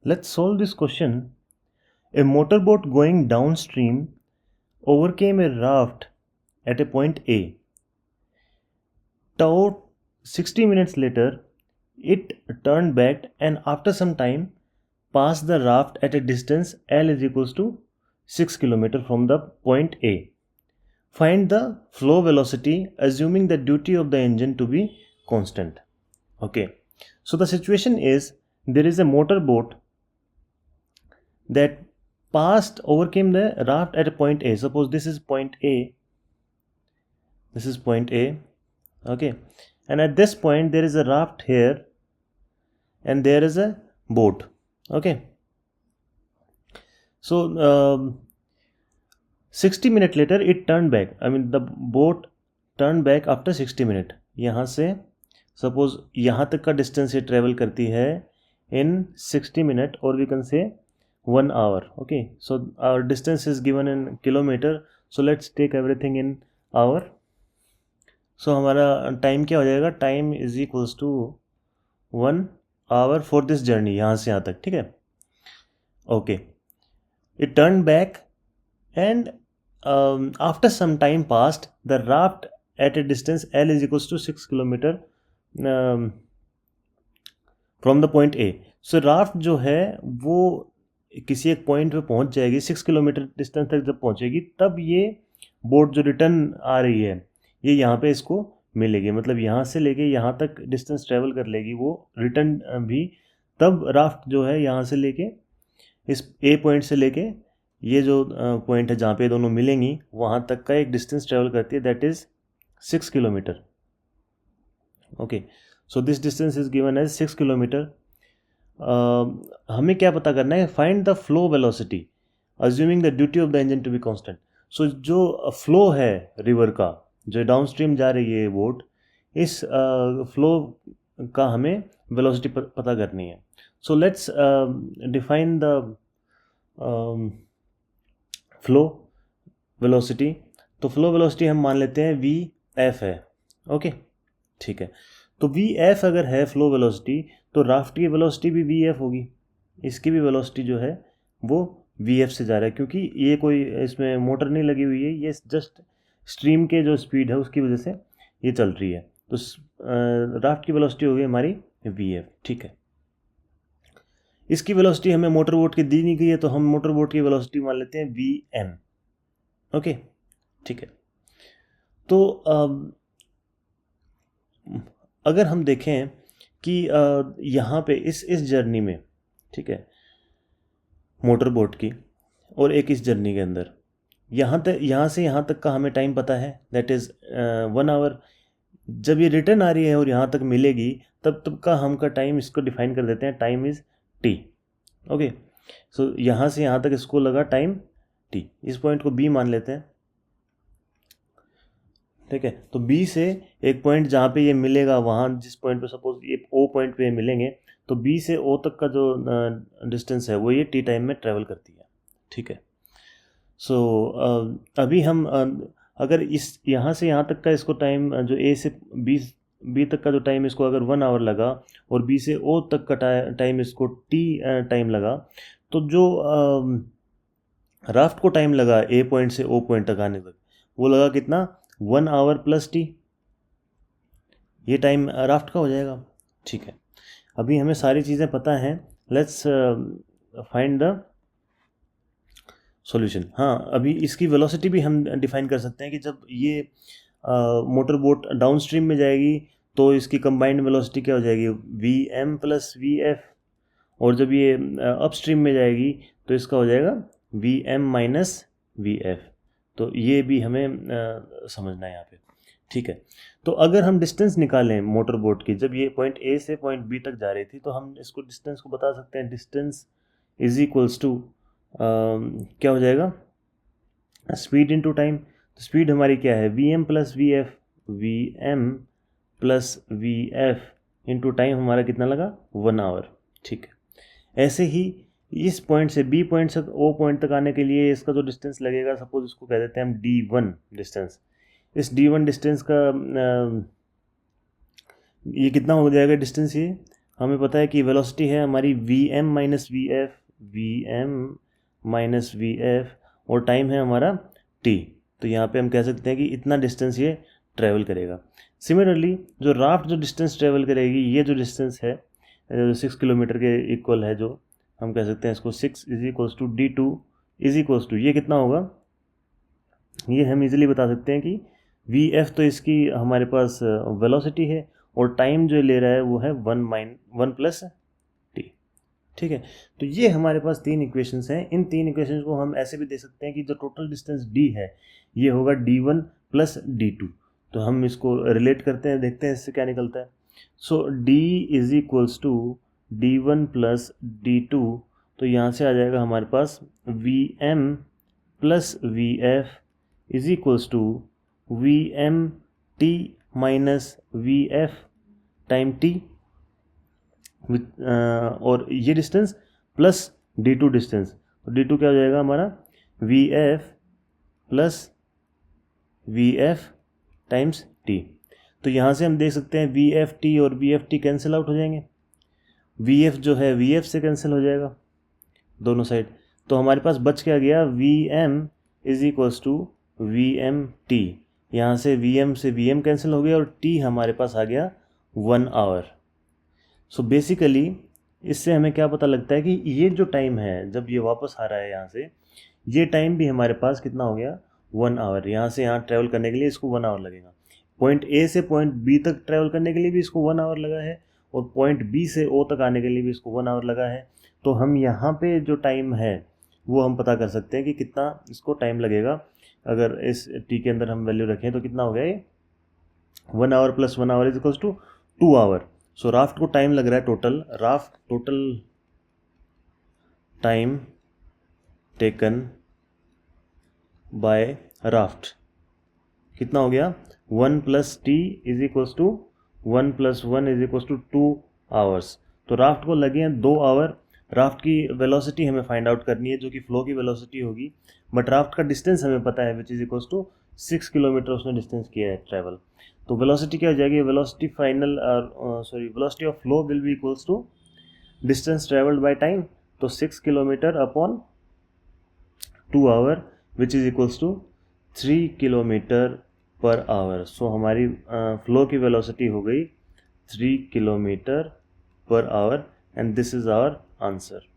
Let's solve this question. A motorboat going downstream overcame a raft at a point A. About 60 minutes later, it turned back and after some time passed the raft at a distance L is equals to 6 km from the point A. Find the flow velocity assuming the duty of the engine to be constant. Okay, so the situation is there is a motorboat that overcame the raft at a point A. Suppose this is point A, this is point A, okay, and at this point there is a raft here and there is a boat, okay. So 60 minutes later it turned back, I mean the boat turned back after 60 minutes. यहाँ से suppose यहाँ तक का distance ये travel करती है in 60 minutes or we can say 1 hour. Okay, so our distance is given in kilometer, so let's take everything in hour. So हमारा time क्या हो जाएगा, time is equals to 1 hour for this journey, यहाँ से यहाँ तक, ठीक है. Okay, it turned back and after some time passed the raft at a distance L is equals to 6 kilometer from the point A. So raft जो है वो किसी एक पॉइंट पे पहुंच जाएगी, 6 किलोमीटर डिस्टेंस तक जब पहुंचेगी तब ये बोट जो रिटर्न आ रही है ये यहाँ पे इसको मिलेगी, मतलब यहाँ से लेके यहाँ तक डिस्टेंस ट्रेवल कर लेगी वो रिटर्न भी. तब राफ्ट जो है यहाँ से लेके इस ए पॉइंट से लेके ये जो पॉइंट है जहाँ पे दोनों मिलेंगी वहाँ तक का एक डिस्टेंस ट्रेवल करती है, that is 6 kilometre. Okay, so this distance is given as 6 kilometre. हमें क्या पता करना है, find the flow velocity assuming the duty of the engine to be constant. So जो फ्लो है रिवर का, जो डाउन स्ट्रीम जा रही है बोट, इस फ्लो का हमें वेलोसिटी पता करनी है. So let's define the flow velocity. तो फ्लो वेलोसिटी हम मान लेते हैं वी एफ है. ओके, ठीक है. तो वी एफ अगर है फ्लो वेलोसिटी तो राफ्ट की वेलोसिटी भी वी एफ होगी. इसकी भी वेलोसिटी जो है वो वी एफ से जा रहा है क्योंकि ये कोई इसमें मोटर नहीं लगी हुई है, ये जस्ट स्ट्रीम के जो स्पीड है उसकी वजह से ये चल रही है. तो राफ्ट की वेलोसिटी होगी हमारी वी एफ, ठीक है. इसकी वेलोसिटी हमें मोटर बोट की दी नहीं गई है तो हम मोटर बोट की वेलोसिटी मान लेते हैं वी एम. ओके, ठीक है. तो अगर हम देखें कि यहाँ पे इस जर्नी में, ठीक है, मोटर बोट की और एक इस जर्नी के अंदर यहाँ से यहाँ तक का हमें टाइम पता है, दैट इज़ 1 आवर. जब ये रिटर्न आ रही है और यहाँ तक मिलेगी तब का हम का टाइम इसको डिफाइन कर देते हैं, टाइम इज़ टी. ओके, सो यहाँ से यहाँ तक इसको लगा टाइम टी. इस पॉइंट को बी मान लेते हैं, ठीक है. तो बी से एक पॉइंट जहाँ पे ये मिलेगा, वहाँ जिस पॉइंट पे सपोज ये ओ पॉइंट पे मिलेंगे, तो बी से ओ तक का जो डिस्टेंस है वो ये टी टाइम में ट्रेवल करती है, ठीक है. सो अभी हम अगर इस यहाँ से यहाँ तक का इसको टाइम जो ए से बी तक का जो टाइम इसको अगर 1 आवर लगा और बी से ओ तक का टाइम इसको टी टाइम लगा, तो जो राफ्ट को टाइम लगा ए पॉइंट से ओ पॉइंट तक आने तक वो लगा कितना, 1 आवर प्लस टी. ये टाइम राफ्ट का हो जाएगा, ठीक है. अभी हमें सारी चीज़ें पता हैं, लेट्स फाइंड द सॉल्यूशन. हाँ, अभी इसकी वेलोसिटी भी हम डिफाइन कर सकते हैं कि जब ये मोटर बोट डाउन स्ट्रीम में जाएगी तो इसकी कंबाइंड वेलोसिटी क्या हो जाएगी, v m plus v f. और जब ये अप स्ट्रीम में जाएगी तो इसका हो जाएगा v m minus v f. तो ये भी हमें समझना है यहाँ पे, ठीक है. तो अगर हम डिस्टेंस निकालें मोटर बोट की, जब ये पॉइंट ए से पॉइंट बी तक जा रही थी, तो हम इसको डिस्टेंस को बता सकते हैं, डिस्टेंस इज इक्वल्स टू क्या हो जाएगा, स्पीड इनटू टाइम. तो स्पीड हमारी क्या है, v m plus v f. V m plus v f into time हमारा कितना लगा, 1 आवर, ठीक है. ऐसे ही इस पॉइंट से बी पॉइंट से ओ पॉइंट तक आने के लिए इसका जो डिस्टेंस लगेगा, सपोज इसको कह देते हैं हम D1 डिस्टेंस. इस D1 डिस्टेंस का ये कितना हो जाएगा डिस्टेंस, ये हमें पता है कि वेलोसिटी है हमारी v m minus v f, v m minus v f, और टाइम है हमारा टी। तो यहाँ पे हम कह सकते हैं कि इतना डिस्टेंस ये ट्रैवल करेगा। सिमिलरली जो राफ्ट जो डिस्टेंस ट्रैवल करेगी, ये जो डिस्टेंस है 6 किलोमीटर के इक्वल है, जो हम कह सकते हैं इसको 6 is equals to d two is equals to, ये कितना होगा, ये हम इजीली बता सकते हैं कि वी एफ तो इसकी हमारे पास वेलोसिटी है, और टाइम जो ले रहा है वो है 1 प्लस टी। ठीक है, तो ये हमारे पास तीन इक्वेशंस हैं। इन तीन इक्वेशंस को हम ऐसे भी दे सकते हैं कि जो टोटल डिस्टेंस डी है ये होगा d1 प्लस d2। तो हम इसको रिलेट करते हैं, देखते हैं इससे क्या निकलता है। So d is equals to d1 plus d2, तो यहाँ से आ जाएगा हमारे पास vm plus vf is equals to vm t minus vf time t, और ये डिस्टेंस प्लस d2 डिस्टेंस, तो d2 क्या हो जाएगा हमारा vf plus vf times t। तो यहाँ से हम देख सकते हैं vft और vft कैंसिल आउट हो जाएंगे, vf जो है vf से कैंसिल हो जाएगा दोनों साइड। तो हमारे पास बच क्या गया, vm is equals to vmt, यहाँ से vm से vm कैंसिल हो गया और t हमारे पास आ गया 1 आवर। सो बेसिकली इससे हमें क्या पता लगता है कि ये जो टाइम है जब ये वापस आ रहा है यहाँ से, ये टाइम भी हमारे पास कितना हो गया, 1 आवर। यहाँ से यहाँ ट्रैवल करने के लिए इसको 1 आवर लगेगा, पॉइंट ए से पॉइंट बी तक ट्रैवल करने के लिए भी इसको 1 आवर लगा है, और पॉइंट बी से ओ तक आने के लिए भी इसको 1 आवर लगा है। तो हम यहाँ पे जो टाइम है वो हम पता कर सकते हैं कि कितना इसको टाइम लगेगा। अगर इस टी के अंदर हम वैल्यू रखें तो कितना हो गया ये, 1 hour plus 1 hour is equals to 2 hour. So raft को टाइम लग रहा है total time taken by raft कितना हो गया, 1 plus t is equals to 1 plus 1 is equals to 2 hours. तो राफ्ट को लगे हैं 2 आवर। राफ्ट की वेलोसिटी हमें फाइंड आउट करनी है जो कि फ्लो की वेलोसिटी होगी, बट राफ्ट का डिस्टेंस हमें पता है which is equals to 6 kilometre उसने डिस्टेंस किया है ट्रैवल। तो वेलोसिटी क्या हो जाएगी, velocity final velocity of flow will be equals to distance travelled by time, तो 6 kilometre upon 2 hour which is equals to 3 kilometre per hour. So हमारी flow की वेलोसिटी हो गई 3 kilometre per hour, and this is our answer.